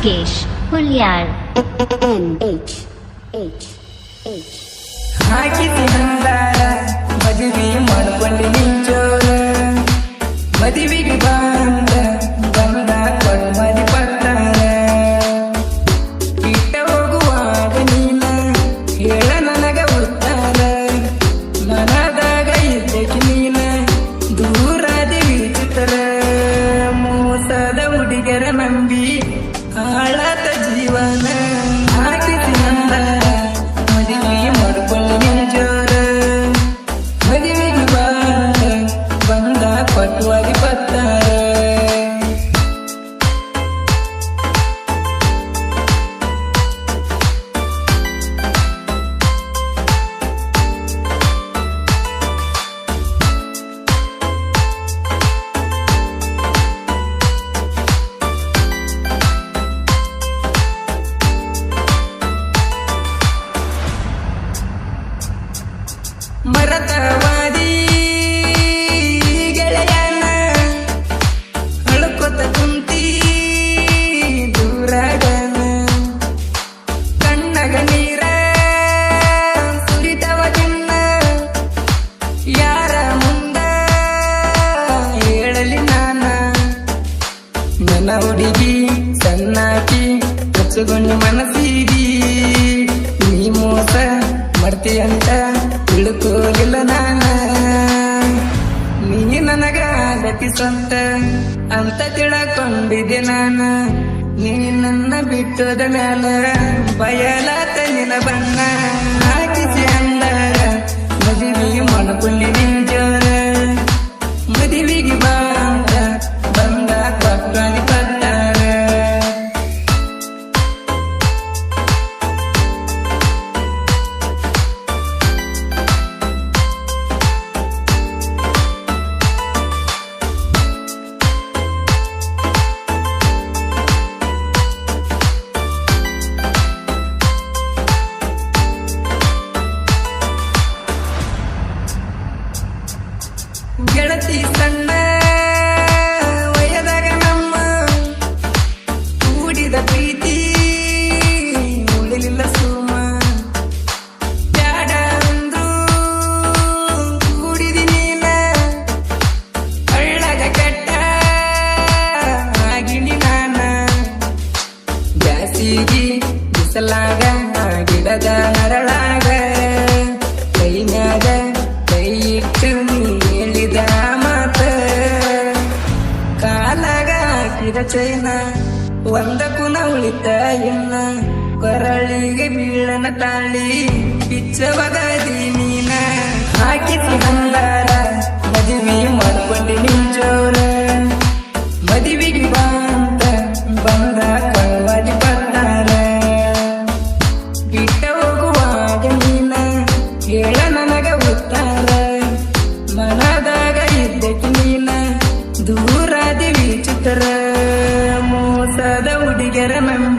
ನಾಗೇಶ್ ಹುಲ್ಯಾಳ್. ಹಾಕಿಸಿ ಹಂದಾರ ಮದುವೆ ಮಾಡ್ಕೊಂಡು ನಿಂಚೋರ ಮದುವೆಗೆ ಬಂದ ಕೊಡು ಮದಿ ಪಟ್ಟಾರ ಇಟ್ಟ ಹೋಗುವಾಗ ನೀನ ಹೇಳ ನನಗ ಉತ್ತಾರ ಮನದಾಗ ಇದ್ದಕ್ಕೆ ನೀನ ದೂರಾದ ವಿಚಿತ್ರ ಮೋಸದ ಹುಡುಗರ ನಂಬಿ ಹಾಳಾದ ಜೀವನ ಹಾಕಿಸಿ ಹಂದಾರ ಮದುವೆ ಮಾಡ್ಕೊಂಡು ನಿಂಚೋರ ಮದುವೆಗೆ ಬಂದ ಪಟ್ಟುವಾಗಿ ಪತ್ತಾರ ಮರತವಾದಿ ಗೆಳೆಯನ ಅಳ್ಕೊತ ಕುಂತಿ ದೂರಾಗನ ಕಣ್ಣಗ ನೀರ ಸುರಿತವ ಚಿನ್ನ ಯಾರ ಮುಂದ ಹೇಳಲಿ ನನ್ನ ಹುಡುಗಿ ಸಣ್ಣಾಕಿ ಹಚ್ಚುಗೊಂಡು ಮನಸ್ಸಿಗಿ ನೀ ಮೋಸ ಮಾಡ್ತೀಯಂತ ತಿಳ್ಕೋಲಿಲ್ಲ ನೀ ನನಗ ಗತಿ ಸ್ವಂತ ಅಂತ ತಿಳಕೊಂಡಿದ್ದೆ ನೀ ನನ್ನ ಬಿಟ್ಟದ ಮ್ಯಾಲ ಬಯಲಾತ ನಿನ ಬಣ್ಣ ಹಾಕಿಸಿ ಅಂದಾರ ಮದುವೆ ಮಾಡ್ಕೊಂಡಿ ನಿಂಜೋರ ಮದುವೆಗೆ ಬಂದ ಪಕ್ಕಾಗಿ ಪಟ್ಟಾರ ಗೆಳತಿ ಸಣ್ಣ ವಯದಾಗ ನಮ್ಮ ಕೂಡಿದ ಪ್ರೀತಿ ಉಳಿಲಿಲ್ಲ ಸುಮ ಬ್ಯಾಡ ಅಂದ್ರು ಕೂಡಿದಿ ನೀನ ಅಳ್ಳಗ ಕಟ್ಟ ಆಗಿನಿ ನಾನ ಬ್ಯಾಸಿಗಿ ಬಿಸಲಾಗ ಗಿಡದ ನರಳಾಗ ಕೈ ಮ್ಯಾಗ ಕೈ ಇಟ್ಟು ಹೇಳಿದ ಮಾತ ಕಾಲಾಗ ಹಾಕಿದ ಚೈನ ಒಂದ ಕುನ ಉಳಿತ ಇನ್ನ ಕೊರಳಿಗೆ ಬೀಳನ ತಾಳಿ ಬಿಚ್ಚವಗದಿ ನೀನ ಹಾಕಿಸಿ ಹಂದಾರ ಮದುವೆ ಮಾಡ್ಕೊಂಡಿ ನಿಂಚೋರ ಮದುವೆಗೆ ಬಂದ ಕೊಳವಾದಿ ಪಟ್ಟಾರ ಬಿಟ್ಟ ಹೋಗುವಾಗ ನೀನ ಹೇಳ ನನಗ ಉತ್ತಾರ ಮನದಾಗ ಇದ್ದಕ್ಕೆ ನೀನ ದೂರಾದಿ ವಿಚಿತ್ರ ಮೋಸದ ಹುಡುಗರ ನಂಬಿ